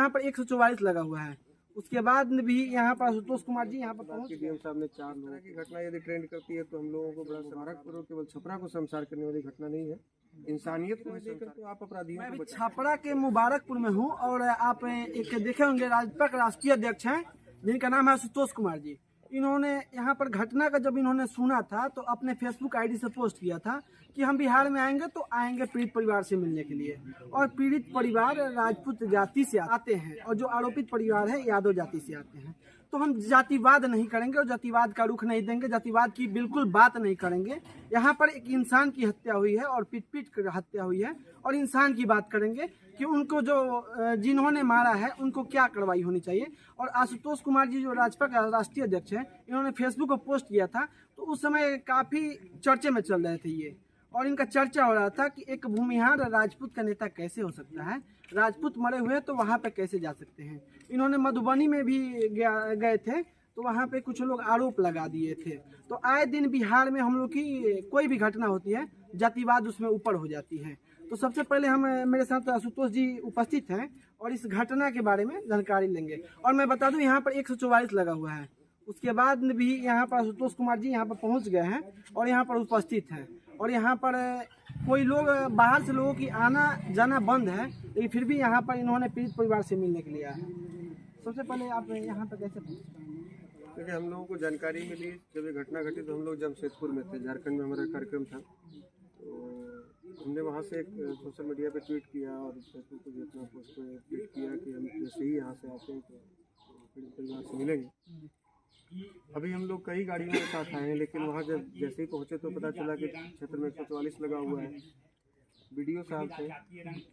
यहाँ पर 144 लगा हुआ है। उसके बाद भी यहाँ पर आशुतोष कुमार जी यहाँ पर पहुँच डीएम साहब ने 4 लोगों की घटना यदि ट्रेंड करती है तो हम लोगों को बड़ा मुबारकपुर केवल छपरा को शर्मसार करने वाली घटना नहीं है, इंसानियत को लेकर तो आप अपराधियों मैं को भी बचा। छपरा के मुबारकपुर में हूँ और आप एक देखे होंगे राजपा के राष्ट्रीय अध्यक्ष हैं जिनका नाम है आशुतोष कुमार जी। इन्होंने यहाँ पर घटना का जब इन्होंने सुना था तो अपने फेसबुक आईडी से पोस्ट किया था कि हम बिहार में आएंगे तो आएंगे पीड़ित परिवार से मिलने के लिए। और पीड़ित परिवार राजपूत जाति से आते हैं और जो आरोपित परिवार है यादव जाति से आते हैं। तो हम जातिवाद नहीं करेंगे और जातिवाद का रुख नहीं देंगे, जातिवाद की बिल्कुल बात नहीं करेंगे। यहाँ पर एक इंसान की हत्या हुई है और पीट कर हत्या हुई है और इंसान की बात करेंगे कि उनको जो जिन्होंने मारा है उनको क्या कार्रवाई होनी चाहिए। और आशुतोष कुमार जी जो राजपा का राष्ट्रीय अध्यक्ष है, इन्होंने फेसबुक पर पोस्ट किया था तो उस समय काफ़ी चर्चे में चल रहे थे ये, और इनका चर्चा हो रहा था कि एक भूमिहार राजपूत का नेता कैसे हो सकता है, राजपूत मरे हुए तो वहाँ पे कैसे जा सकते हैं। इन्होंने मधुबनी में भी गए थे तो वहाँ पे कुछ लोग आरोप लगा दिए थे। तो आए दिन बिहार में हम लोग की कोई भी घटना होती है जातिवाद उसमें ऊपर हो जाती है। तो सबसे पहले हम मेरे साथ आशुतोष जी उपस्थित हैं और इस घटना के बारे में जानकारी लेंगे। और मैं बता दूं यहाँ पर 144 लगा हुआ है। उसके बाद भी यहाँ पर आशुतोष कुमार जी यहाँ पर पहुँच गए हैं और यहाँ पर उपस्थित हैं। और यहाँ पर कोई लोग बाहर से लोगों की आना जाना बंद है, लेकिन फिर भी यहाँ पर इन्होंने पीड़ित परिवार से मिलने के लिए आया। सबसे पहले आप यहाँ पर कैसे पहुँचे? क्योंकि हम लोगों को जानकारी मिली जब ये घटना घटी तो हम लोग जमशेदपुर में थे, झारखंड में हमारा कार्यक्रम था। तो हमने वहाँ से एक सोशल मीडिया पे ट्वीट किया और फेसबुक पर भी अपना पोस्ट पे ट्वीट किया कि हम जैसे ही यहाँ से आते हैं तो पीड़ित परिवार से मिलेंगे। अभी हम लोग कई गाड़ियों के साथ आए हैं, लेकिन वहाँ जब जैसे ही पहुँचे तो पता चला कि क्षेत्र में 144 लगा हुआ है। वीडियो साहब थे,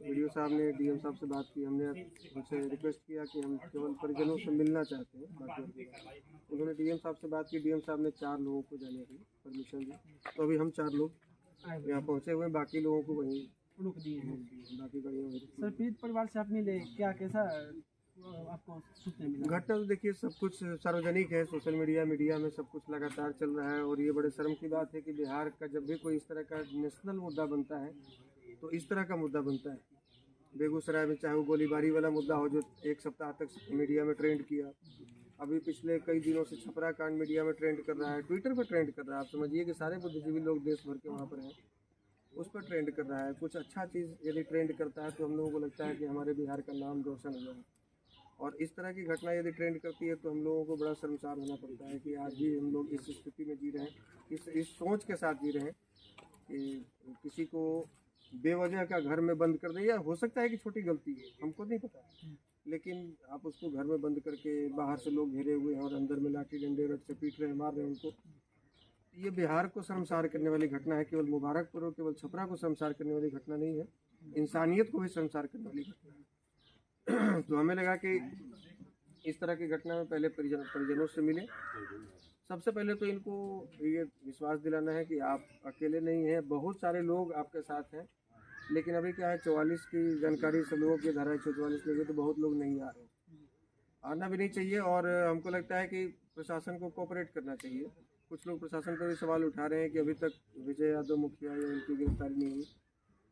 वीडियो साहब ने डीएम साहब से बात की। हमने उनसे रिक्वेस्ट किया कि हम केवल परिजनों से मिलना चाहते हैं, बाकी उन्होंने डीएम साहब से बात की। डीएम साहब ने 4 लोगों को जाने की परमिशन दी। तो अभी हम 4 लोग यहाँ पहुँचे हुए हैं, बाकी लोगों को वहीं रुक दिए हैं। बाकी गाड़ियाँ वहीं। सर पीड़ित परिवार से आप मिले, क्या कैसा आपको सूचना मिला? घटना तो देखिए सब कुछ सार्वजनिक है, सोशल मीडिया में सब कुछ लगातार चल रहा है। और ये बड़े शर्म की बात है कि बिहार का जब भी कोई इस तरह का नेशनल मुद्दा बनता है तो इस तरह का मुद्दा बनता है। बेगूसराय में चाहे वो गोलीबारी वाला मुद्दा हो जो 1 सप्ताह तक मीडिया में ट्रेंड किया, अभी पिछले कई दिनों से छपरा कांड मीडिया में ट्रेंड कर रहा है, ट्विटर पर ट्रेंड कर रहा है। आप समझिए कि सारे बुद्धिजीवी लोग देश भर के वहाँ पर हैं, उस पर ट्रेंड कर रहा है। कुछ अच्छा चीज़ यदि ट्रेंड करता है तो हम लोगों को लगता है कि हमारे बिहार का नाम रोशन हो जाए। और इस तरह की घटना यदि ट्रेंड करती है तो हम लोगों को बड़ा शर्मसार होना पड़ता है कि आज भी हम लोग इस स्थिति में जी रहे हैं, इस सोच के साथ जी रहे हैं कि किसी को बेवजह का घर में बंद कर दे। या हो सकता है कि छोटी गलती है, हमको नहीं पता, लेकिन आप उसको घर में बंद करके बाहर से लोग घेरे हुए हैं और अंदर में लाठी डंडे रट से पीट रहे हैं, मार रहे हैं उनको। ये बिहार को शर्मसार करने वाली घटना है। केवल मुबारकपुर और केवल छपरा को शर्मसार करने वाली घटना नहीं है, इंसानियत को भी शर्मसार करने वाली घटना है। तो हमें लगा कि इस तरह की घटना में पहले परिजनों से मिले। सबसे पहले तो इनको ये विश्वास दिलाना है कि आप अकेले नहीं हैं, बहुत सारे लोग आपके साथ हैं। लेकिन अभी क्या है, 44 की जानकारी से लोगों की धारा 144 लगे तो बहुत लोग नहीं आ रहे, आना भी नहीं चाहिए। और हमको लगता है कि प्रशासन को कोऑपरेट करना चाहिए। कुछ लोग प्रशासन पर भी सवाल उठा रहे हैं कि अभी तक विजय यादव मुखिया या उनकी गिरफ्तारी नहीं हुई।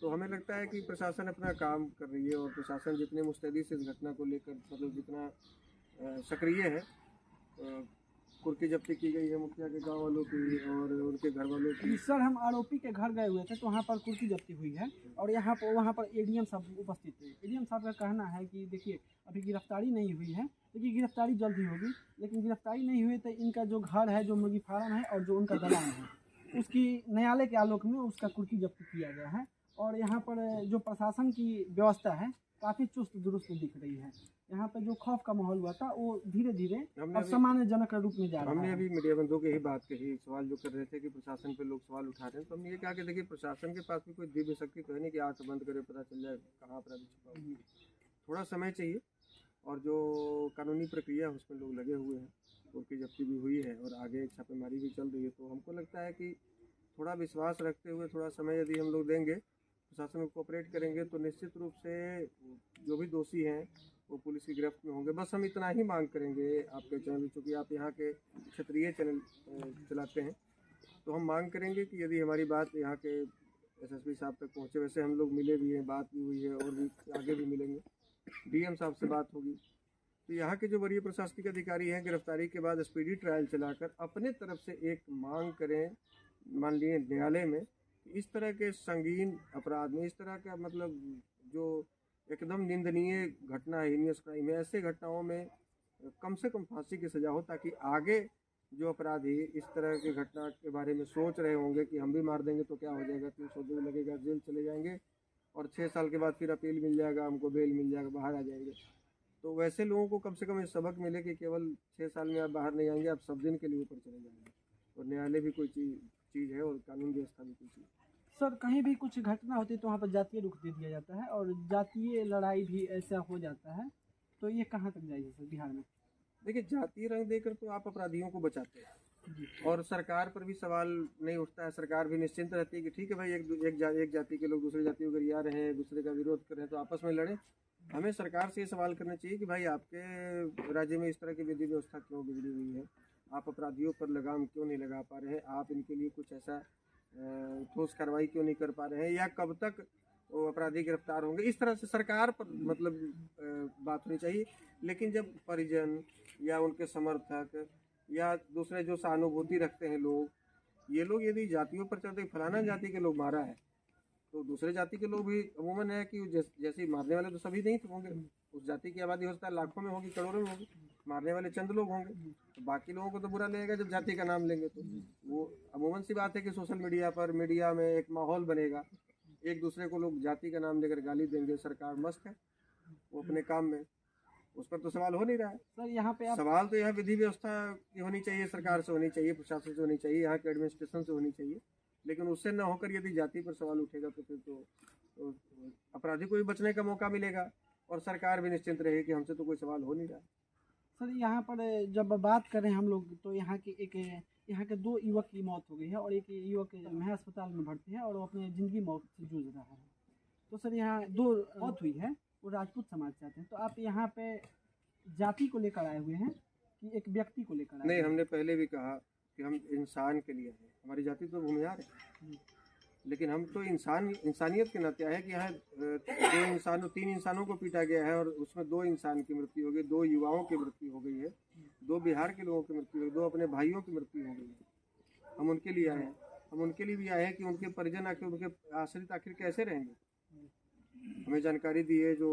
तो हमें लगता है कि प्रशासन अपना काम कर रही है और प्रशासन जितने मुस्तैदी से इस घटना को लेकर मतलब जितना सक्रिय है, कुर्की जब्ती की गई है मुखिया के गांव वालों की और उनके घर वालों की। सर हम आरोपी के घर गए हुए थे तो वहाँ पर कुर्की जब्ती हुई है और वहाँ पर एडीएम साहब उपस्थित थे। एडीएम साहब का कहना है कि देखिए अभी गिरफ्तारी नहीं हुई है, लेकिन गिरफ्तारी जल्द ही होगी। लेकिन गिरफ्तारी नहीं हुई तो इनका जो घर है, जो मुर्गी फार्म है और जो उनका दलान है, उसकी न्यायालय के आलोक में उसका कुर्की जब्ती किया गया है। और यहाँ पर जो प्रशासन की व्यवस्था है काफ़ी चुस्त दुरुस्त दिख रही है। यहाँ पर जो खौफ का माहौल हुआ था वो धीरे धीरे अब सम्मानजनक रूप में जा रहा है। हमने अभी मीडिया बंधुओं की ही बात कही, सवाल जो कर रहे थे कि प्रशासन पे लोग सवाल उठा रहे हैं, तो हमने ये कहा कि देखिए प्रशासन के पास भी कोई दिव्य शक्ति तो है नहीं कि आँख बंद करे पता चल जाए कहाँ अपराधी छुपा हुआ है। थोड़ा समय चाहिए और जो कानूनी प्रक्रिया है उसमें लोग लगे हुए हैं, उनकी जब्ती भी हुई है और आगे छापेमारी भी चल रही है। तो हमको लगता है कि थोड़ा विश्वास रखते हुए थोड़ा समय यदि हम लोग देंगे, प्रशासन को कोऑपरेट करेंगे तो निश्चित रूप से जो भी दोषी हैं वो पुलिस की गिरफ्त में होंगे। बस हम इतना ही मांग करेंगे आपके चैनल, चूँकि आप यहाँ के क्षेत्रीय चैनल चलाते हैं, तो हम मांग करेंगे कि यदि हमारी बात यहाँ के एसएसपी साहब तक पहुँचे, वैसे हम लोग मिले भी हैं, बात भी हुई है और भी आगे भी मिलेंगे, डीएम साहब से बात होगी। तो यहाँ के जो वरीय प्रशासनिक अधिकारी हैं, गिरफ्तारी के बाद स्पीडी ट्रायल चलाकर अपने तरफ से एक मांग करें माननीय न्यायालय में कि इस तरह के संगीन अपराध में, इस तरह का मतलब जो एकदम निंदनीय घटना है, हीनियस क्राइम है, ऐसे घटनाओं में कम से कम फांसी की सजा हो, ताकि आगे जो अपराधी इस तरह की घटना के बारे में सोच रहे होंगे कि हम भी मार देंगे तो क्या हो जाएगा, 302 लगेगा, जेल चले जाएंगे और 6 साल के बाद फिर अपील मिल जाएगा, हमको बेल मिल जाएगा, बाहर आ जाएंगे। तो वैसे लोगों को कम से कम ये सबक मिले कि केवल 6 साल में आप बाहर नहीं आएंगे, आप सब दिन के लिए ऊपर चले जाएंगे। और न्यायालय भी कोई चीज़ है और कानून व्यवस्था भी कोई चीज़। सर कहीं भी कुछ घटना होती है तो वहाँ पर जातीय रुख दे दिया जाता है और जातीय लड़ाई भी ऐसा हो जाता है, तो ये कहाँ तक जाएगी सर बिहार में? देखिए, जातीय रंग देकर तो आप अपराधियों को बचाते हैं और सरकार पर भी सवाल नहीं उठता है। सरकार भी निश्चिंत रहती है कि ठीक है भाई, एक जाति के लोग दूसरी जाति को गरिया रहे हैं, दूसरे का विरोध कर रहे हैं, तो आपस में लड़े। हमें सरकार से ये सवाल करना चाहिए कि भाई आपके राज्य में इस तरह की विधि व्यवस्था क्यों बिगड़ी हुई है, आप अपराधियों पर लगाम क्यों नहीं लगा पा रहे हैं, आप इनके लिए कुछ ऐसा ठोस कार्रवाई क्यों नहीं कर पा रहे हैं, या कब तक वो अपराधी गिरफ्तार होंगे। इस तरह से सरकार पर मतलब बात होनी चाहिए। लेकिन जब परिजन या उनके समर्थक या दूसरे जो सहानुभूति रखते हैं लोग, ये लोग यदि जातियों पर चलते फलाना जाति के लोग मारा है, तो दूसरे जाति के लोग भी अमूमन है कि जैसे मारने वाले तो सभी नहीं होंगे, उस जाति की आबादी हो सकता है लाखों में होगी, करोड़ों में होगी, मारने वाले चंद लोग होंगे, तो बाकी लोगों को तो बुरा लगेगा जब जाति का नाम लेंगे। तो वो अमूमन सी बात है कि सोशल मीडिया पर, मीडिया में एक माहौल बनेगा, एक दूसरे को लोग जाति का नाम लेकर गाली देंगे। सरकार मस्त है, वो अपने काम में, उस पर तो सवाल हो नहीं रहा है। सर यहाँ पे आप सवाल तो यह विधि व्यवस्था की होनी चाहिए, सरकार से होनी चाहिए, प्रशासन से होनी चाहिए, यहाँ के एडमिनिस्ट्रेशन से होनी चाहिए। लेकिन उससे न होकर यदि जाति पर सवाल उठेगा तो फिर तो अपराधी को भी बचने का मौका मिलेगा और सरकार भी निश्चिंत रहेगी कि हमसे तो कोई सवाल हो नहीं रहा। सर यहाँ पर जब बात करें हम लोग तो यहाँ के 2 युवक की मौत हो गई है और एक युवक महल अस्पताल में भर्ती है और वो अपनी ज़िंदगी मौत से जूझ रहा है। तो सर यहाँ 2 मौत हुई है, वो राजपूत समाज से आते हैं, तो आप यहाँ पे जाति को लेकर आए हुए हैं कि एक व्यक्ति को लेकर आए? नहीं, हमने पहले भी कहा कि हम इंसान के लिए हैं, हमारी जाति तो भूमिहार है, लेकिन हम तो इंसानियत के नाते आए हैं कि यहाँ 3 इंसानों को पीटा गया है और उसमें 2 इंसान की मृत्यु हो गई, 2 युवाओं की मृत्यु हो गई है, 2 बिहार के लोगों की मृत्यु हो गई, 2 अपने भाइयों की मृत्यु हो गई है। हम उनके लिए आए हैं, हम उनके लिए भी आए हैं कि उनके परिजन आखिर, उनके आश्रित आखिर कैसे रहेंगे। हमें जानकारी दी है, जो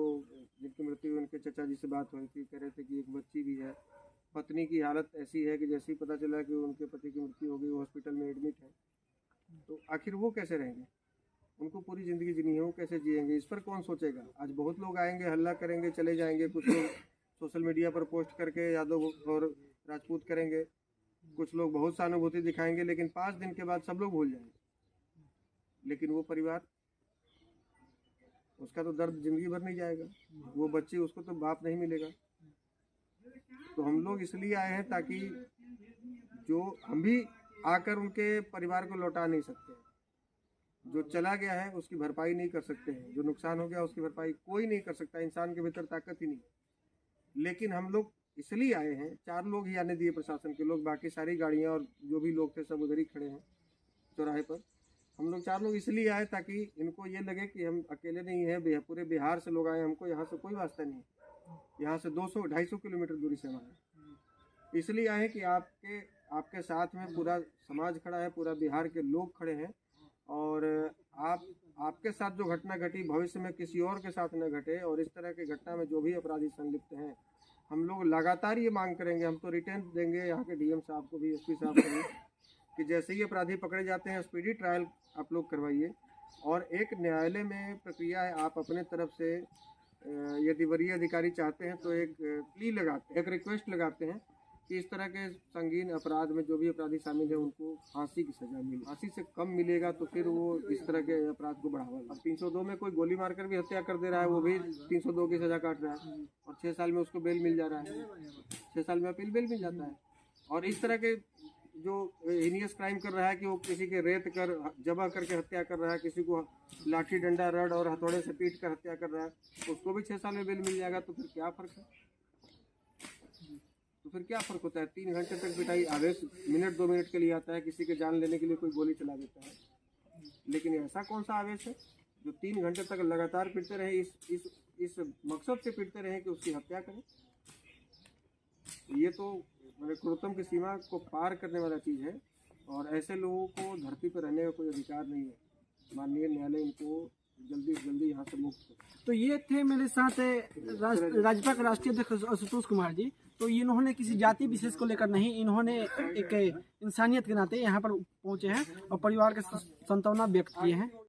जिनकी मृत्यु, उनके चचा जी से बात हुई थी, कह रहे थे कि एक बच्ची भी है, पत्नी की हालत ऐसी है कि जैसे ही पता चला कि उनके पति की मृत्यु हो गई, वो हॉस्पिटल में एडमिट है, तो आखिर वो कैसे रहेंगे, उनको पूरी ज़िंदगी जीनी है, वो कैसे जिएंगे, इस पर कौन सोचेगा। आज बहुत लोग आएंगे, हल्ला करेंगे, चले जाएंगे, कुछ लोग सोशल मीडिया पर पोस्ट करके यादव और राजपूत करेंगे, कुछ लोग बहुत सहानुभूति दिखाएंगे, लेकिन 5 दिन के बाद सब लोग भूल जाएंगे। लेकिन वो परिवार, उसका तो दर्द जिंदगी भर नहीं जाएगा, वो बच्ची, उसको तो बाप नहीं मिलेगा। तो हम लोग इसलिए आए हैं ताकि जो हम भी आकर उनके परिवार को लौटा नहीं सकते, जो चला गया है उसकी भरपाई नहीं कर सकते हैं, जो नुकसान हो गया उसकी भरपाई कोई नहीं कर सकता, इंसान के भीतर ताकत ही नहीं। लेकिन हम लोग इसलिए आए हैं, 4 लोग ही आने दिए प्रशासन के लोग, बाकी सारी गाड़ियाँ और जो भी लोग थे सब उधर ही खड़े हैं चौराहे पर। हम लोग 4 लोग इसलिए आए ताकि इनको ये लगे कि हम अकेले नहीं हैं, पूरे बिहार से लोग आए, हमको यहाँ से कोई वास्ता नहीं, यहाँ से 200-250 किलोमीटर दूरी से हम आए। इसलिए आए कि आपके साथ में पूरा समाज खड़ा है, पूरा बिहार के लोग खड़े हैं, और आपके साथ जो घटना घटी भविष्य में किसी और के साथ न घटे, और इस तरह की घटना में जो भी अपराधी संलिप्त हैं, हम लोग लगातार ये मांग करेंगे, हम तो रिटर्न देंगे यहाँ के डीएम साहब को भी, एसपी साहब को भी, कि जैसे ही अपराधी पकड़े जाते हैं स्पीडी ट्रायल आप लोग करवाइए, और एक न्यायालय में प्रक्रिया है, आप अपने तरफ से यदि वरीय अधिकारी चाहते हैं तो एक प्ली लगाते हैं, एक रिक्वेस्ट लगाते हैं कि इस तरह के संगीन अपराध में जो भी अपराधी शामिल है उनको फांसी की सजा मिले। फांसी से कम मिलेगा तो फिर वो इस तरह के अपराध को बढ़ावा। अब 302 में कोई गोली मारकर भी हत्या कर दे रहा है, वो भी 302 की सजा काट रहा है, और 6 साल में उसको बेल मिल जा रहा है, 6 साल में अपील बेल मिल जाता है। और इस तरह के जो हीनियस क्राइम कर रहा है कि वो किसी के रेत कर जबा करके हत्या कर रहा है, किसी को लाठी डंडा रड और हथौड़े से पीट कर हत्या कर रहा है, उसको भी 6 साल में बेल मिल जाएगा। तो फिर क्या फ़र्क है, तो फिर क्या फ़र्क होता है। 3 घंटे तक पिटाई आवेश मिनट 2 मिनट के लिए आता है, किसी के जान लेने के लिए कोई गोली चला देता है, लेकिन ऐसा कौन सा आवेश है जो 3 घंटे तक लगातार पीटते रहे, इस मकसद से पीटते रहे कि उसकी हत्या करें। ये तो मैंने क्रूरतम की सीमा को पार करने वाला चीज़ है, और ऐसे लोगों को धरती पर रहने का कोई अधिकार नहीं है। माननीय न्यायालय इनको जल्दी से जल्दी यहाँ से मुक्त करे। तो ये थे मेरे साथ राजपा के राष्ट्रीय अध्यक्ष आशुतोष कुमार जी। तो इन्होंने किसी जाति विशेष को लेकर नहीं, इन्होंने एक इंसानियत के नाते यहाँ पर पहुँचे हैं और परिवार के सांत्वना व्यक्त किए हैं।